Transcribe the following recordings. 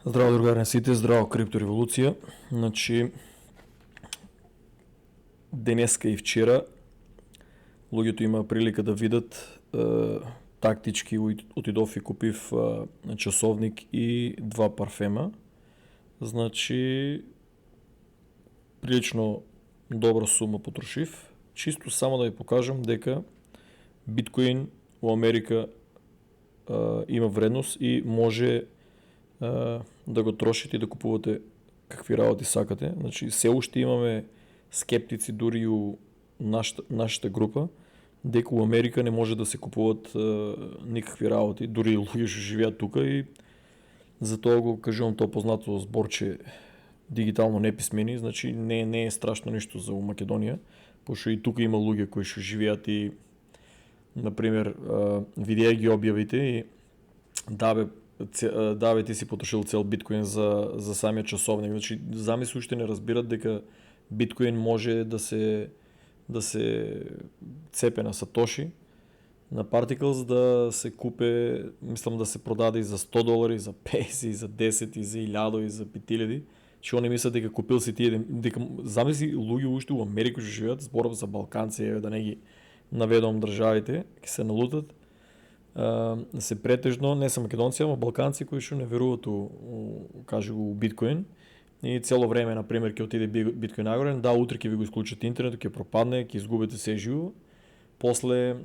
Здраво, другари на сите, здраво криптореволюция. Значи, денеска и вчера луѓето има прилика да видат тактички, отидов и купив часовник и два парфема. Значи, прилично добра сума потрошив. Чисто само да ви покажам дека биткоин у Америка има вредност и може да го трошите и да купувате какви работи сакате. Значи, се уште имаме скептици дури и у нашата група, дека у Америка не може да се купуват никакви работи, дури и луѓе што живеат тука, и затоа го кажувам тоа познато зборче дигитално неписмени. Значи не е страшно ништо за Македонија, пошто и тука има луѓе кои што живеат и например видеа ги објавите и да бе, ти си потрошил цел биткоин за самиот часовник. Значи, замисли уште не разбират дека биткоин може да се цепе на сатоши, на Particles, да се купе, мислам да се продаде и за $100, и за 50, и за 10, и за 1000, и за 5000. Че он не мислят дека купил си тие, дека замисли луѓе уште у Америка што живеат, зборам за балканци, да не ги наведувам државите, ќе се налутат. Се претежно не се македонци, ама балканци кои што не веруваат у биткоин и цело време, например, ќе отиде биткоин нагоре, да, утре ќе ви го исклучат интернетот, ќе пропадне, ќе изгубите се живо, после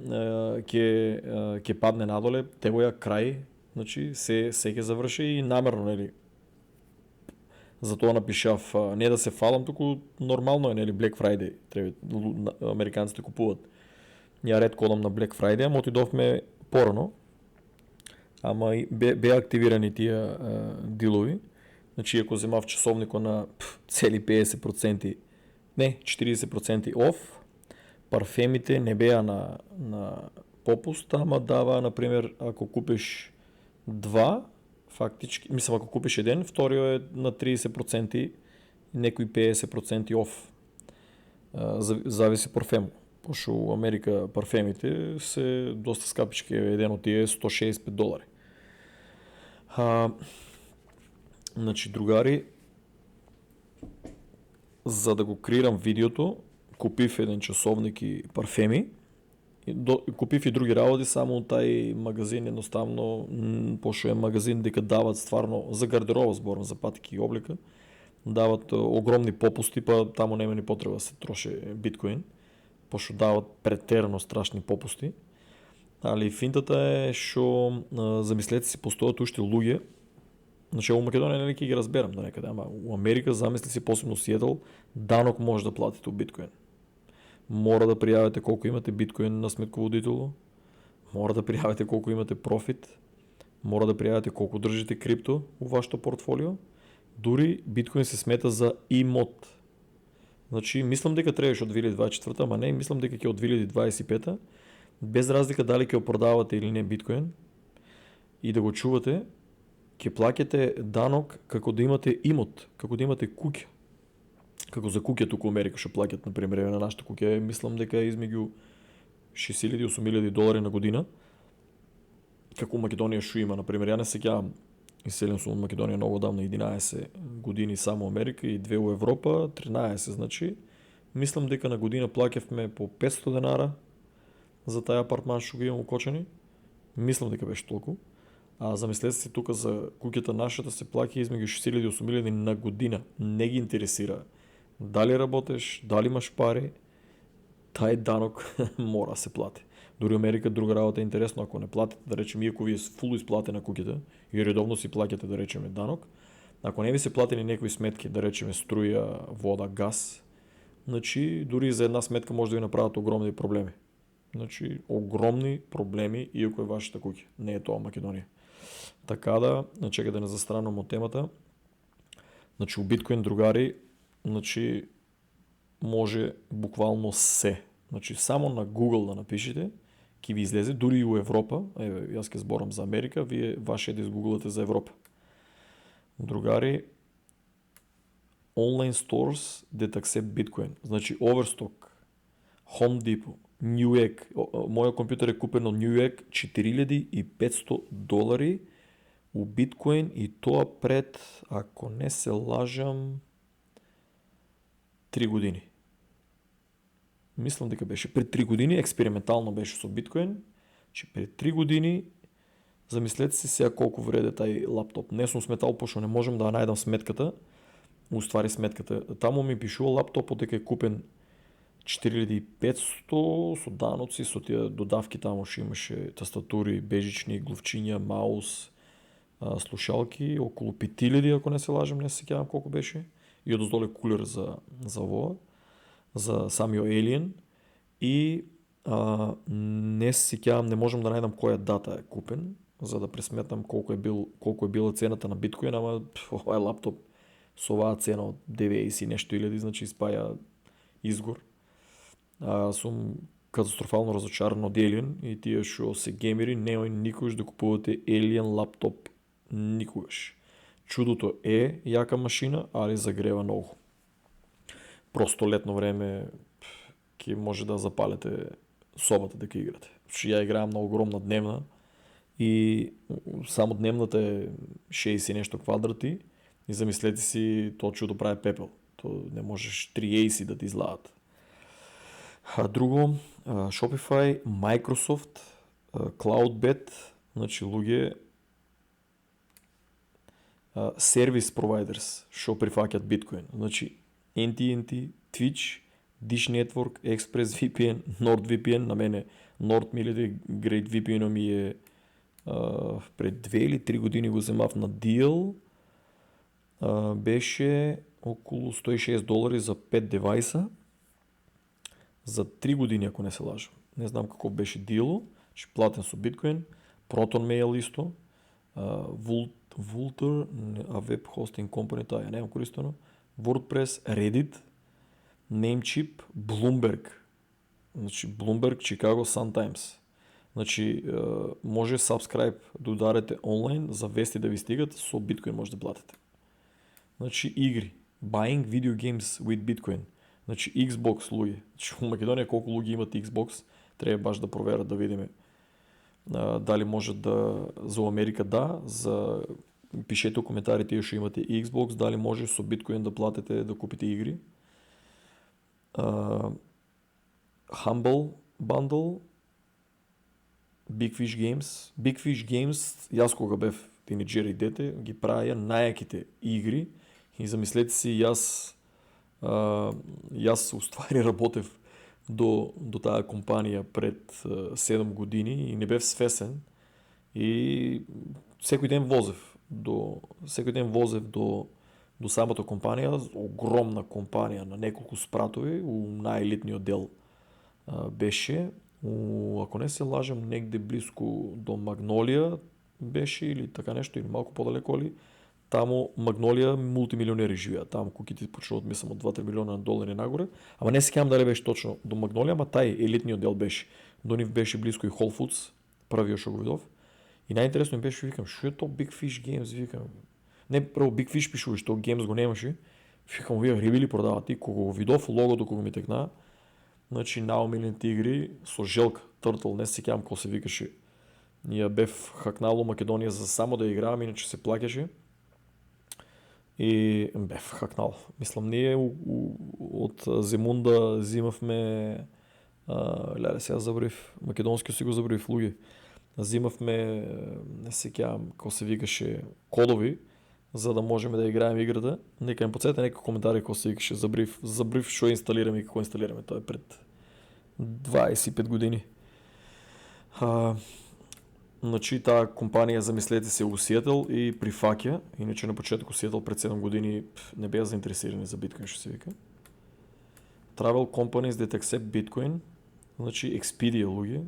ќе падне надоле, тевоја крај, значи се ќе заврши и намерно, нели. Затоа напишав, не да се фалам, туку нормално е, нели, Black Friday, треба американците купуваат. Ја ред кодам на Black Friday, ама отидовме порано, ама и беа активирани тие дилови. Значи, ако земав часовнико на цели 50%, не, 40% оф, парфемите не беа на попуст, ама дава, например, ако купиш два, фактички, мислам, ако купиш еден, вториот е на 30% и некои 50% оф. Зависи парфем. Пошто у Америка парфемите се доста скапички, еден од тие е $165. Значи, другари, за да го креирам видеото, купив еден часовник и парфеми, купив и други работи, само тај магазин едноставно, пошто е магазин дека дават стварно за гардероба, зборам за патики и облека, дават огромни попусти, па таму нема ни потреба да се троше биткоин, пошто дават претерано страшни попусти. Али финтата е што замислете си, постојат уште луѓе, значи у Македонија нели ќе ги разберам до некаде, ама у Америка, замисли си, посебно Сиетл, данок може да платите у биткоин. Мора да пријавите колку имате биткоин на сметководитело, мора да пријавите колку имате профит, мора да пријавите колку држите крипто у вашето портфолио, дури биткоин се смета за имот. Значи, мислам дека требаше од 2024, ама не, мислам дека ќе од 2025, без разлика дали ќе продавате или не биткоин и да го чувате, ќе плаќате данок како да имате имот, како да имате куќа. Како за куќа туку Америка што плаќат, например, на нашата куќа, мислам дека е измеѓу $6,000 и $8,000 на година. Како Македонија што има, например, ја не сеќавам, иселен сум од Македонија многу давно, 11 години само Америка и 2 у Европа, 13, значи, мислам дека на година плаќавме по $500 за тај апартман што го имам у Кочани. Мислам дека беше толку. А замислете си, тука за куќата нашата се плаќа измеѓу $6,000 и $8,000 на година. Не ги интересира дали работеш, дали имаш пари, тај данок мора да се плати. Дури Америка друга работа е интересно, ако не платите, да речеме, иако ви е фул исплатена куќата и редовно си плаќате, да речеме, данок, ако не ви се платени некои сметки, да речеме струја, вода, газ, значи дури за една сметка може да ви направат огромни проблеми. Значи огромни проблеми, иако е вашата куќа. Не е тоа Македонија. Така да, чекај да не застранам од темата. Значи у биткоин, другари, значи може буквално се. Значи само на Google да напишете, ќе ви излезе, дури и у Европа, јас ќе зборам за Америка, вие ваше да изгуглате за Европа. Другари, online stores that accept Bitcoin. Значи Overstock, Home Depot, Newegg, мојот компјутер е купен од Newegg $4,500 у биткоин и тоа пред, ако не се лажам, 3 години. Мислам дека беше пред 3 години, експериментално беше со биткоин, че пред 3 години, замислете си сега колку вреде тај лаптоп. Не сум сметал, пошто не можем да најдам сметката, уствари сметката. Таму ми пишува лаптопот дека е купен 4500 со даноци, со тие додавки таму што имаше тастатури, бежични, глувчиња, маус, слушалки, околу 5000, ако не се лажам, не се сеќавам колку беше. И одоздоле кулер за ово, за самиот Alien. И не се сеќавам, не можам да најдам која дата е купен, за да пресметнам колку е била цената на биткоин, ама овај лаптоп со оваа цена од 90 и нешто илјади, значи испаја изгор. Сум катастрофално разочаран од Alien и тие што се геймери, немој никогаш да купувате Alien лаптоп. Никогаш. Чудото е јака машина, али загрева многу. Просто летно време ќе може да запалете собата дека играте. Ја играам на огромна дневна и само дневната е 60 и нешто квадрати и замислете си, тоа чудо прави пепел. То не можеш 3 AC да ти изладат. Друго, Shopify, Microsoft, Cloudbet, значи луѓе сервис провайдерс што прифаќат биткоин. Значи AT&T, Twitch, Dish Network, ExpressVPN, NordVPN, на мене NordMility Great VPN ми е пред 2 или 3 години го земав на deal. Беше околу $106 за 5 девайса. За 3 години, ако не се лажам. Не знам како беше дило, че платен со биткоин, ProtonMail исто, Vultr, Web Hosting Company, таа ја немам користено, WordPress, Reddit, Namecheap, Bloomberg. Значи Bloomberg, Chicago Sun-Times. Значи може subscribe да ударите онлайн за вести да ви стигат, со биткоин може да платите. Значи игри, Buying Video Games with Bitcoin. Значи Xbox луѓе. Значи во Македонија колку луѓе имат Xbox, треба баш да проверат да видиме дали може да за Америка за пишете у коментари тие што имате Xbox, дали може со биткоин да платите да купите игри. Humble Bundle, Big Fish Games. Big Fish Games, јас кога бев тинеџер и дете, ги правеја најаките игри и замислете си јас уствари работев до таа компанија пред 7 години и не бев свесен и секој ден возев до самата компанија, огромна компанија на неколку спратови, у најелитниот дел беше, ако не се лажам, негде блиску до Магнолија беше или така нешто, или малку подалеко ли. Таму Магнолија мултимилионери живеат. Таму куките почнуваат мислам од $2-3 милиона нагоре, ама не се сеќавам дали беше точно до Магнолија, ама тај елитниот дел беше. До нив беше блиску и Whole Foods, првиот што го видов. И најинтересно ми беше, викам, што е тоа Big Fish Games, викам. Не, прво Big Fish пишува, што Games го немаше. Викам, овие риби ли продават? И кога го видов логото, кога ми текна, значи наомилените игри со Желк Turtle, не се сеќавам како се викаше. Ние бев хакнало Македонија за само да играам, иначе се плаќаше. И бев хакнал. Мислам, ние од Земунда зимавме, леле сега забравив, македонски си го забравив луѓе. Зимавме, не се сеќавам како се викаше, кодови, за да можеме да играеме играта. Нека ми подсете некој коментари како се викаше, забрив што инсталираме и како инсталираме. Тоа е пред 25 години. Значи таа компанија, замислете се, у Сиетл и прифаќа, иначе на почеток у Сиетл пред 7 години не беа заинтересирани за биткоин, што се вика. Travel companies that accept Bitcoin, значи Expedia луѓе,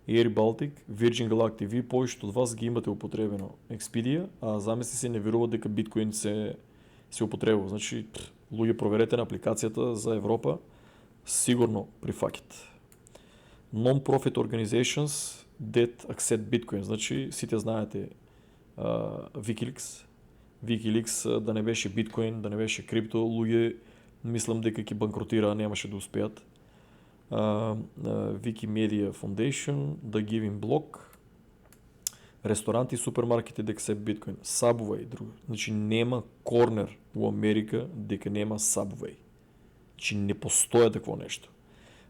Air Baltic, Virgin Galactic, вие повеќето од вас ги имате употребено Expedia, а замисли се не веруваат дека биткоин се употребува. Значи луѓе, проверете на апликацијата за Европа, сигурно прифаќат. Non-profit organizations that accept Bitcoin, значи сите знаете Wikileaks да не беше биткоин, да не беше крипто, луѓе мислам дека ќе банкротира, немаше да успеат. Wikimedia Foundation, The Giving Block, ресторанти и супермаркети дека се биткоин, Subway, друго. Значи нема корнер у Америка дека нема Subway. Значи не постоја такво нешто.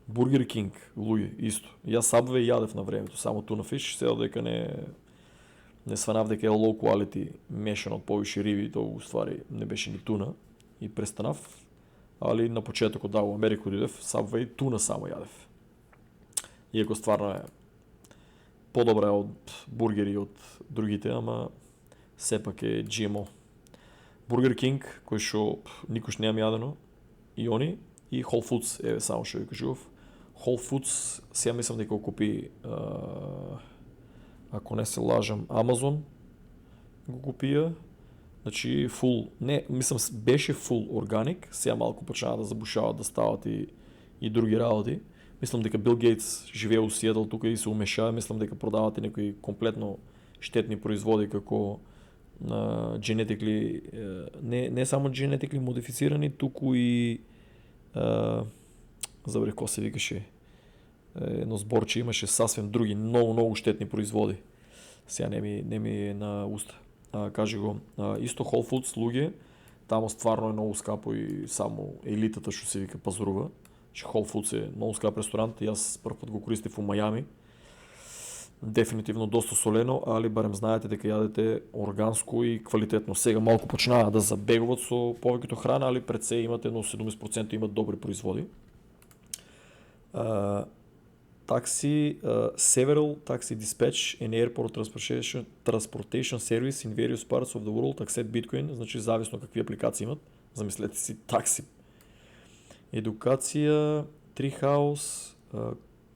Бургер Кинг, луѓе, исто. Јас Subway јадев на времето, само туна фиш, сега дека не сванав дека е low quality мешан од повише риби, тоа уствари не беше ни туна и престанав, али на почетокот да, у Америка одидев, Subway туна само јадев. Иако стварно е подобра од бургери од другите, ама сепак е GMO. Бургер Кинг, кој што никош не јадено, и они, и Whole Foods, еве само што ви кажував. Whole Foods, сега мислам дека го купи, ако не се лажам, Amazon го купија. Значи full, не, мислам беше full органик, сега малку почнаа да забушават да стават и други работи. Мислам дека Бил Гейтс живее у Сиетл тука и се умешава, мислам дека продават и некои комплетно штетни производи како genetically, не само genetically модифицирани, туку и забрав кој се викаше, едно зборче имаше сасвем други, многу штетни производи. Сега не ми е на уста. Кажи го, исто Whole Foods луѓе, тамо стварно е многу скапо и само елитата што се вика пазарува. Че Whole Foods е многу скап ресторант, јас прв пат го користив у Мајами. Дефинитивно доста солено, али барем знаете дека јадете органско и квалитетно. Сега малку почнаа да забегуват со повеќето храна, али пред се имате едно 70% имат добри производи. Такси, several taxi dispatch and airport transportation service in various parts of the world accept Bitcoin, значи зависно какви апликации имат. Замислете си такси. Едукација, Treehouse,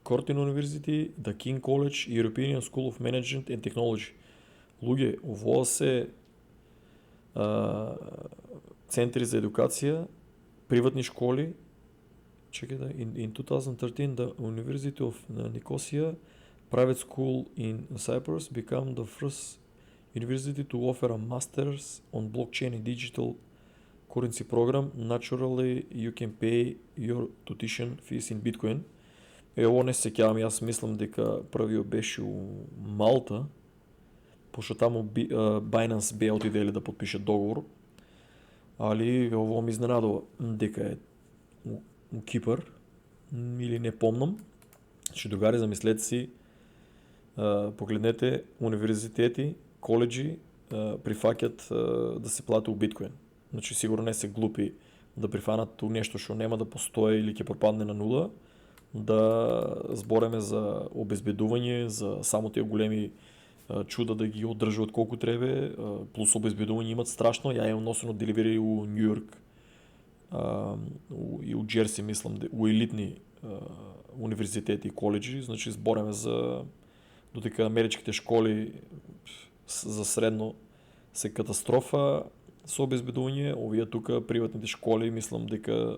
Curtin University, The King College, European School of Management and Technology. Луѓе, ово се центри за едукација, приватни школи. Чекай да, in 2013 the University of Nicosia private school in Cyprus became the first university to offer a master's on blockchain and digital currency program. Naturally you can pay your tuition fees in Bitcoin. Ово не се сеќавам, јас мислам дека првиот беше у Малта, пошто таму Binance беа отидели да подпишат договор, али ово ми изненадува дека е у Кипар, или не помнам. Че другари, замислете си, погледнете, универзитети, коледжи прифаќат да се плати у биткоин. Значи сигурно не се глупи да прифанат у нешто што нема да постои или ќе пропадне на нула, да збореме за обезбедување, за само тие големи чуда да ги одржуваат колку требе, плюс обезбедување имат страшно. Ја имам носено деливери у Нью Йорк и у Джерси, мислам, у елитни универзитети и коледжи. Значи збореме за додека америчките школи за средно се катастрофа со обезбедување, овие тука приватните школи мислам дека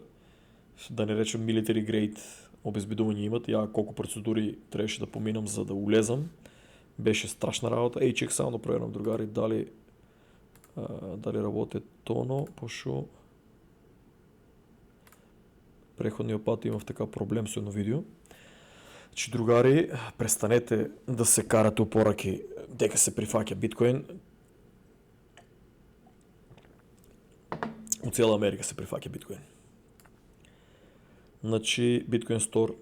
да не речем military grade обезбедување имат. Ја колку процедури требаше да поминам за да улезам. Беше страшна работа. Чек само да проверам другари дали работи тоно, пошо преходниот пат имав така проблем со едно видео. Значи другари, престанете да се карате упораки дека се прифаќа биткоин. У цела Америка се прифаќа биткоин. Значи Bitcoin Store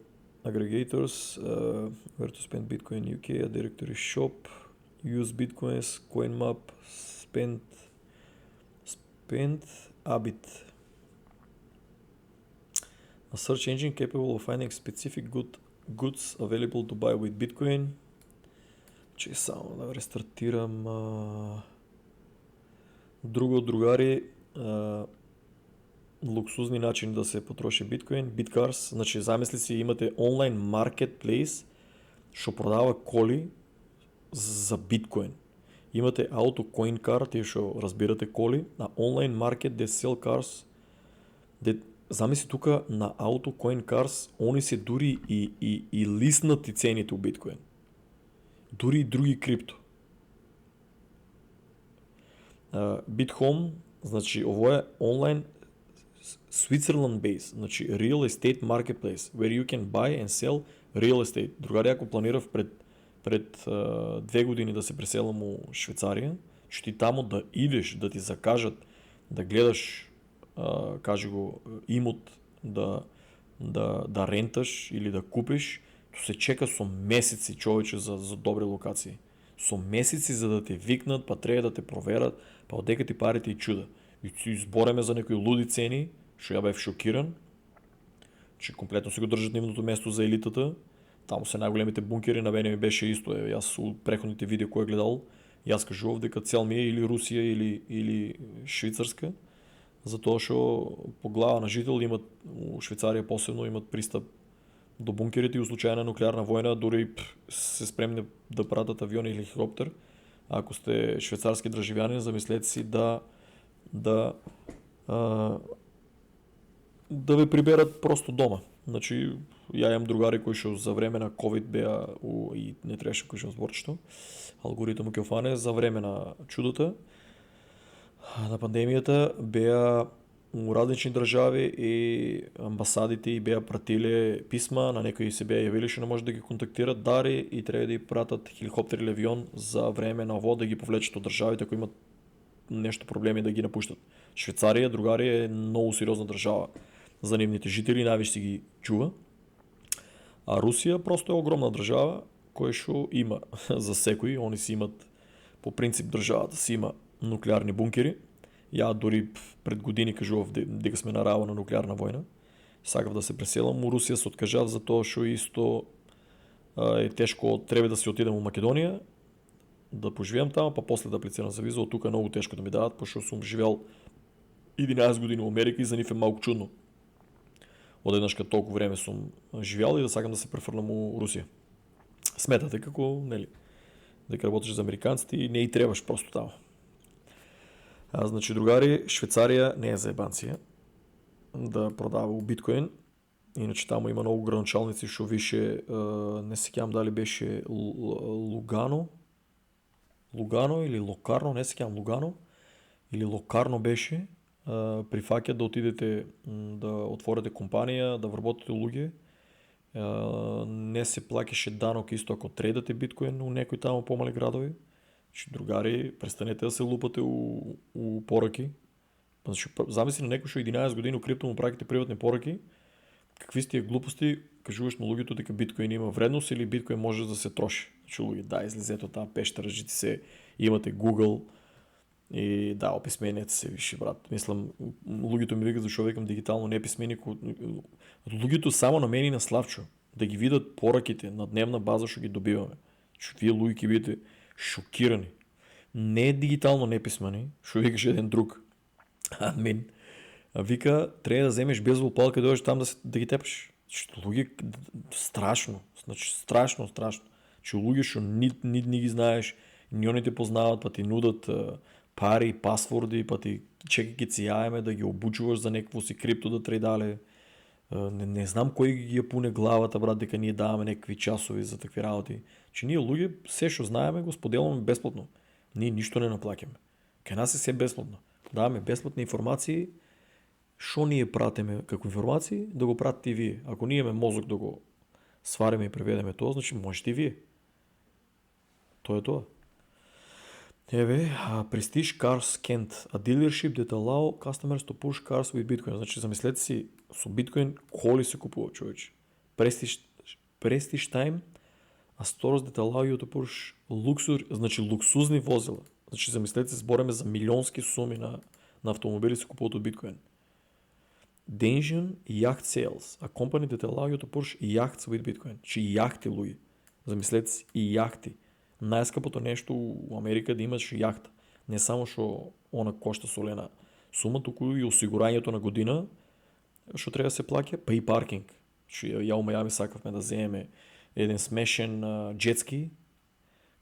Aggregators, where to spend Bitcoin UK, a directory shop, use Bitcoins, CoinMap, spend Abit. A search engine capable of finding specific goods available to buy with Bitcoin. Че само да рестартирам. Друго, другари, луксузни начини да се потроши биткоин, Bitcars, значи замисли си имате онлайн маркетплейс што продава коли за биткоин. Имате auto coin car, тие што разбирате коли, на онлайн маркет де sell cars, де замисли тука на auto coin cars, они се дури и лиснати цените у биткоин. Дури и други крипто. BitHome, значи ово е онлайн Switzerland base, значи real estate marketplace, where you can buy and sell real estate. Другари, ако планирав пред 2 години да се преселам у Швейцария, че ти тамо да идеш, да ти закажат, да гледаш, кажи го, имот, да ренташ или да купиш, то се чека со месеци, човече, за добри локации. Со месеци за да те викнат, па треба да те проверат, па одека ти парите и чуда. И си избореме за некои луди цени, што ја бев шокиран, че комплетно си го држат нивното место за елитата. Таму се најголемите бункери, на мене ми беше исто. Јас у преходните видео кои гледал, јас кажував дека цел ми е или Русија или Швицарска, затоа што по глава на жител имат у Швейцарија посебно имат пристап до бункерите и у случај на нуклеарна војна дури се спремни да пратат авион или хеликоптер. Ако сте швейцарски државјанин, замислете си да а, да ве приберат просто дома. Значи, ја имам другари кои што за време на COVID беа и не требаше кои што зборчето. Алгоритмот ќе фане за време на чудото, на пандемијата беа у различни држави и амбасадите и беа пратиле писма, на некои се беа јавили што не може да ги контактират дари и треба да ги пратат хеликоптер или авион за време на ово да ги повлечат од државите кои имат нешто проблеми да ги напуштат. Швейцарија, другари, е многу сериозна држава за нивните жители, највише си ги чува. А Русија просто е огромна држава која што има за секој, они си имат по принцип државата си има нуклеарни бункери. Ја дори пред години кажував дека сме на рава на нуклеарна војна. Сакав да се преселам у Русија, се откажав за тоа што исто е тешко, треба да се отидам у Македонија, да поживеам таму, па после да аплицирам за виза, од тука многу тешко да ми дадат, пошто сум живеал 11 години во Америка и за нив е малку чудно. Одеднаш кога толку време сум живеал и да сакам да се префрлам у Русија. Сметате како, нели, дека работиш за американците и не и требаш просто таму. Значи, другари, Швейцарија не е за ебанција да продава у биткоин. Иначе таму има многу градоначалници што више, не се сеќавам дали беше Лугано или Локарно, не се сеќавам, Лугано или Локарно беше, прифаќат да отидете да отворите компанија, да вработите луѓе. Не се плаќаше данок исто ако тредате биткоин у некои таму помали градови. Другари, престанете да се лупате у пораки. Значи, замисли на некој што 11 години у крипто му правите приватни пораки, какви сте глупости, кажуваш на луѓето дека биткоин има вредност или биткоин може да се троши. Значи, луѓе, да, излезете од таа пештера, жите се, имате Google и да, описменете се, виши брат. Мислам, луѓето ми викат зашо викам дигитално неписмени, луѓето само на мене и на Славчо да ги видат пораките на дневна база што ги добиваме. Што вие луѓе ќе бидете шокирани. Не е дигитално неписмени, што викаш еден друг админ, вика, треба да земеш бейзбол палка и дојдеш там да ги тепаш. Што луѓе, страшно, значи страшно. Што луѓе што ни ги знаеш, ни они те познават, па ти нудат пари, пасворди, па ти чекај ги цијаеме да ги обучуваш за некакво си крипто да трейдале. Не знам кој ги ја пуне главата, брат, дека ние даваме некакви часови за такви работи. Че ние луѓе се што знаеме го споделуваме бесплатно. Ние ништо не наплаќаме. Кај нас е се бесплатно. Даваме бесплатни информации. Што ние пратиме како информации, да го пратите и вие. Ако ние имаме мозок да го свариме и преведеме тоа, значи можете и вие. Тоа е тоа. Еве, Prestige Cars Kent, a dealership that allow customers to push cars with Bitcoin. Значи, замислете си, со биткоин коли се купува, човече. Prestige Time, a stores that allow you to push значи луксузни возила. Значи, замислете се, збореме за милионски суми на автомобили се купуваат од биткоин. Dension Yacht Sales, a company that allow you to push yachts with Bitcoin. Чи јахти, луѓе. Замислете си, и јахти. Најскапото нешто у Америка да имаш јахта. Не само што она кошта солена сума, туку и осигурањето на година, што треба да се плаќа, па и паркинг. Ја у Мајами сакавме да земеме еден смешен джетски,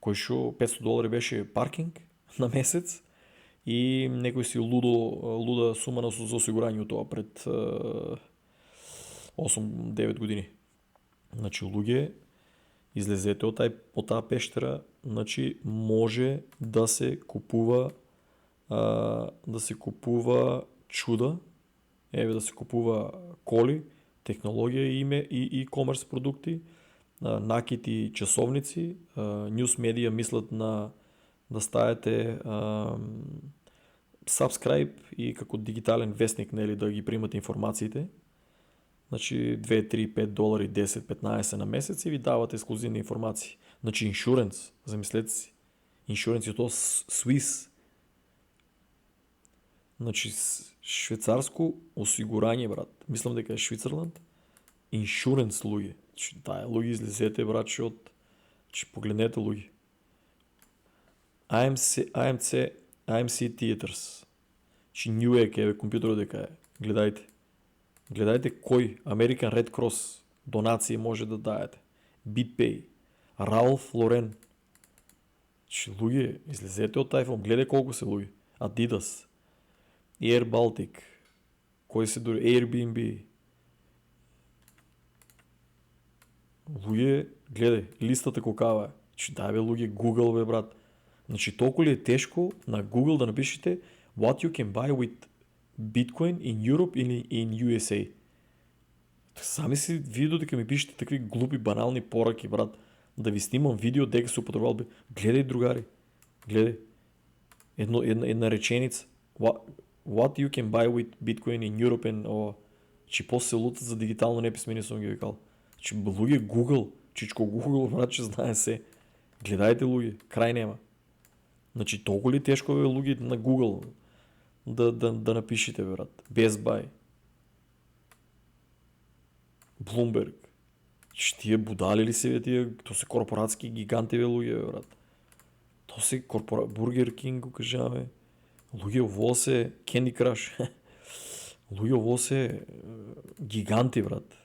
кој што $500 беше паркинг на месец и некој си луда сума за осигурање тоа пред 8-9 години. Значи, луѓе, излезете од таа пештера, значи може да се купува чуда, еве да се купува коли, технологија и e-commerce продукти, накити часовници, News Media мислят да ставате subscribe и како дигитален вестник, нели, да ги примат информациите. Значи 2, 3, 5 долари, 10, 15 на месец и ви дават ексклюзивни информации. Значи иншуренс, замислете си. Иншуренс и то Swiss. Значи швейцарско осигурание, брат. Мислам дека е Швейцарланд. Иншуренс, луѓе. Значи, тая луѓе излезете, брат, че погледнете, луѓе. IMC Theaters. Значи Ньюек е компјутерот дека е. Гледајте. Гледајте кој American Red Cross донации може да дајате. BitPay. Ралф Лорен. Значи, луѓе, излезете од тај филм. Гледај колку се луѓе. Adidas. Air Baltic. Кој се дури? Airbnb. Луѓе, гледај, листата колкава е. Значи, дай бе, луѓе, Google, бе, брат. Значи, толку ли е тешко на Google да напишете what you can buy with Bitcoin in Europe или in USA. Сами си видео дека ми пишете такви глупи, банални пораки, брат. Да ви снимам видео дека се употребал, бе. Гледај, другари. Гледај. Една реченица. What you can buy with Bitcoin in Europe and... Че после се лутат за дигитално неписмени съм ги викал. Че луѓе Google. Чичко Google, брат, че знае се. Гледајте, луѓе. Крај нема. Значи, толку ли тешко е, луѓе, на Google да напишете, брат. Best Buy. Bloomberg. Че тия будали ли се, бе, тия? То се корпоратски гиганти, бе, луѓе, бе, брат. То се Burger King, го кажаме. Луѓе, ово се Candy Crush. Луѓе, ово се гиганти, брат.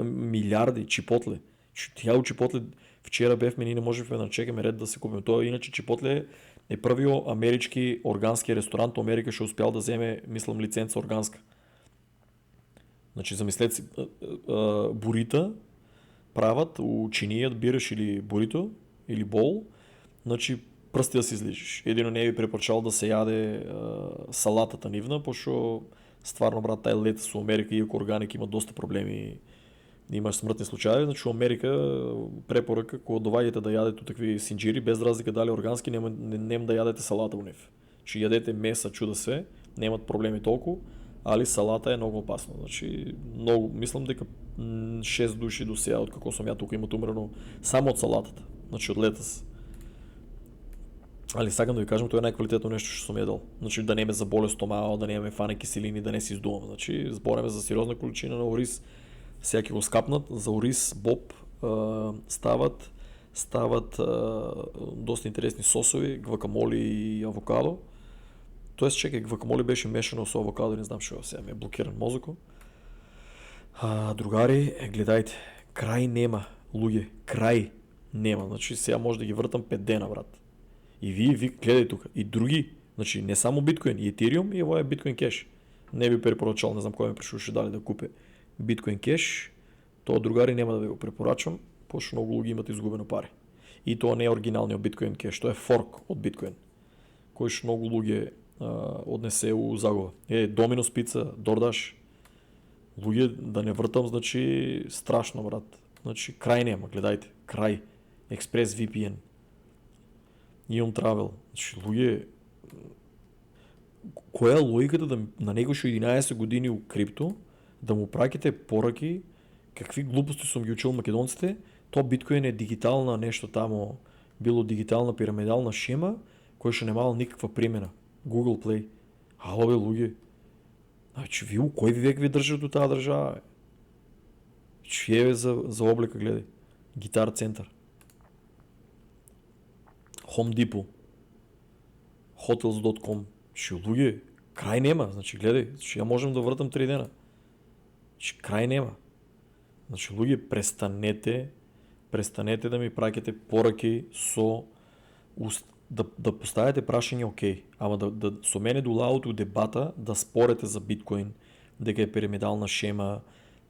Милиарди, Чипотле. Тя у Чипотле вчера бевме, ние не можехме да чекаме ред да се купим. Той иначе Чипотле е првиот амерички органски ресторант. Америка ще успял да вземе, мислам, лиценца органска. Значи, замислете си, бурита правят у чиният, бираш или бурито, или бол, значи пръсти да си излижиш. Едино не би препоръчал да се яде салатата нивна, пошо стварно, брат, тај лет со Америка, иако органик има доста проблеми, имаш смртни случаи, значи у Америка препоръка, кога доваѓате да јадете такви синџири, без разлика дали органски, нема да јадете салата у нив. Че јадете меса, чуда се, немат проблеми толку, али салата е многу опасно. Значи, многу, мислам дека 6 души до сега, од како сум ја тука, имат умрено само од салатата. Значи, од летас. Али сакам да ви кажам, тоа е најквалитетно нешто што сум едал. Значи, да не ме заболе стомао, да не ме фане киселини, да не се издувам. Значи, збореме за сериозна количина на ориз. Сега ќе го скапнат, за ориз, боб, стават доста интересни сосови, гвакамоли и авокадо. Тоест, чекай, гвакамоли беше мешано со авокадо, не знам што, сега ме е блокиран мозоко. Другари, гледајте, крај нема, луѓе, крај нема. Значи, сега може да ги вртам 5 дена, брат. И ви гледај тука, и други, значи не само биткоин, и етериум, и ово е биткоин кеш. Не би препорачал, не знам кој ми пришуше дали да купе биткоин кеш, тоа, другари, нема да ви го препорачам, пошто многу луѓе имат изгубено пари. И тоа не е оригиналниот биткоин кеш, тоа е форк од биткоин, кој што многу луѓе однесе у загуба. Доминос пица, DoorDash, луѓе, да не вртам, значи страшно, брат. Значи крај нема, гледајте, крај. ExpressVPN, Ion Travel, значи луѓе, која е логиката да на него што 11 години у крипто да му праќате пораки, какви глупости сум ги учил македонците, тоа биткоин е дигитална нешто тамо, било дигитална пирамидална шема, која што немала никаква примена. Google Play. Ало, бе, луѓе. Значи, ви у кој век ви држат до таа држава, бе? Че е за облека, гледај. Гитар центар. Home Depot. Hotels.com. Че, луѓе, крај нема. Значи, гледај, че ја можем да вртам 3 дена. Че, крај нема. Значи, луѓе, престанете да ми праќате пораки со да поставите прашање окей, ама да со мене до лаото дебата да спорете за биткоин, дека е пирамидална шема,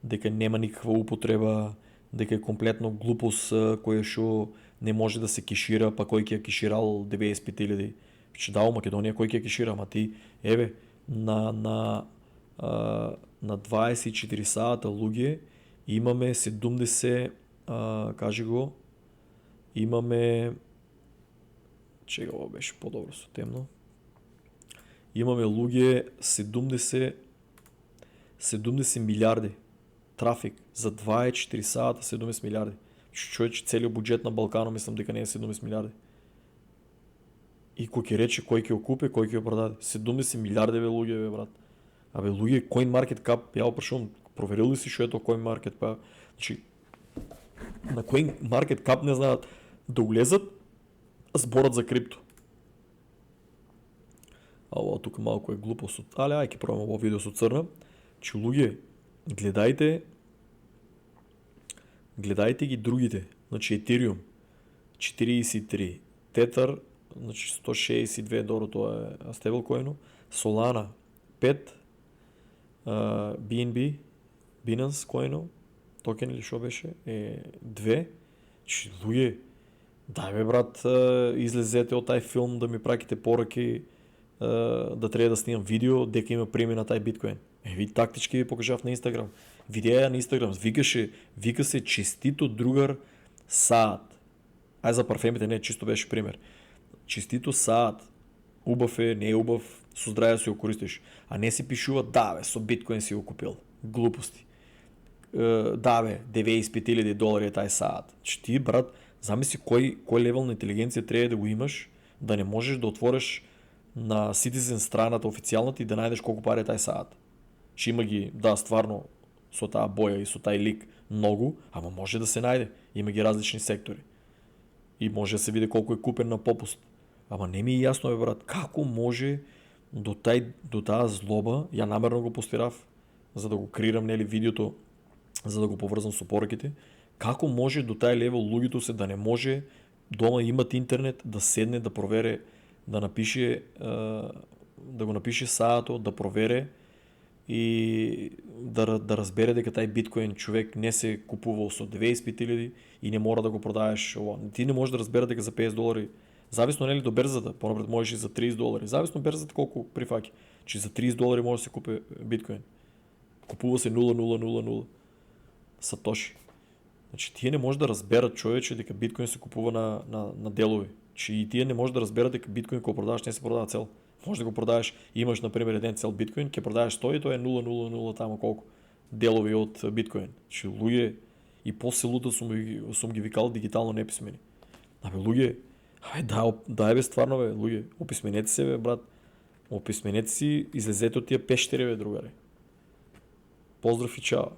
дека нема никаква употреба, дека е комплетно глупост која што не може да се кешира, па кој ќе ја кеширал 95.000. Че да, у Македонија кој ќе ја кешира, ама ти, еве, на 24 сата луѓе имаме 70 кажи го. Имаме... Чега, ovo беше по-добро со темно. Имаме луѓе 70 милиарди трафик за 24 сата, 70 милиарди. Човече, целиот буџет на Балканот мислам дека не е 70 милиарди. И кој ќе рече кој ќе го купи, кој ќе го продаде. 70 милиарди бе луѓе бе брат. Абе луѓе, CoinMarketCap, ја опрашувам, проверил ли си што е тоа CoinMarketCap? Значи на CoinMarketCap не знаат да улезат, зборат за крипто. А ова тука малку е глупост. Але ај ќе пробам ово видео со црна. Че луѓе, гледајте ги другите. Значи Ethereum 43, Tether значи 162 долара, тоа е стейблкоинот, Solana 5, BNB, Binance коинот, токен или што беше, е 2. Че луѓе, дај бе брат, излезете од тај филм да ми праките пораки, да треба да снимам видео дека има премија на тај биткоин. Ви тактички ви покажав на Инстаграм. Видеа на Инстаграм, вика се честито другар Саат. Ај за парфемите не, чисто беше пример. Честито Саат. Убав е, не е убав, со здраве си го користиш. А не си пишува, да бе, со биткоин си го купил. Глупости. Да бе, 95,000 долари е тај Саат. Че ти, брат, замисли кој левел на интелигенција треба да го имаш, да не можеш да отвориш на Citizen страната официјалната и да најдеш колку пари е тај Саат. Че има ги, да, стварно, со таа боја и со тај лик многу, ама може да се најде. Има ги различни сектори. И може да се види колку е купен на попуст. Ама не ми е јасно, бе брат, како може до таа злоба, ја намерно го постирав за да го крирам нели видеото, за да го поврзам со пораките, како може до тај левел луѓето се да не може дома имат интернет, да седне, да провере, да напише, да го напише саато, да провере и да разбере дека тај биткоин човек не се купувал со 25,000 и не мора да го продаеш ова. Ти не можеш да разбере дека за 50 долари, зависно нели до берзата, понапред можеш и за 30 долари. Зависно берзата колку прифаќа. Че за 30 долари може да се купи биткоин. Купува се 0,000 сатоши. Значи тие не може да разберат човече дека биткоин се купува на делови. Че и тие не може да разберат дека биткоин кога продаваш не се продава цел. Може да го продаваш, имаш на пример еден цел биткоин, ќе продаваш 100 и тоа е 0,00 тамо колку делови од биткоин. Че луѓе и после лута сум ги викал дигитално неписмени. Абе луѓе, дај бе стварно бе луѓе, описменете се бе брат. Описменете си, излезете од тие пештери бе другари. Поздрав и чао.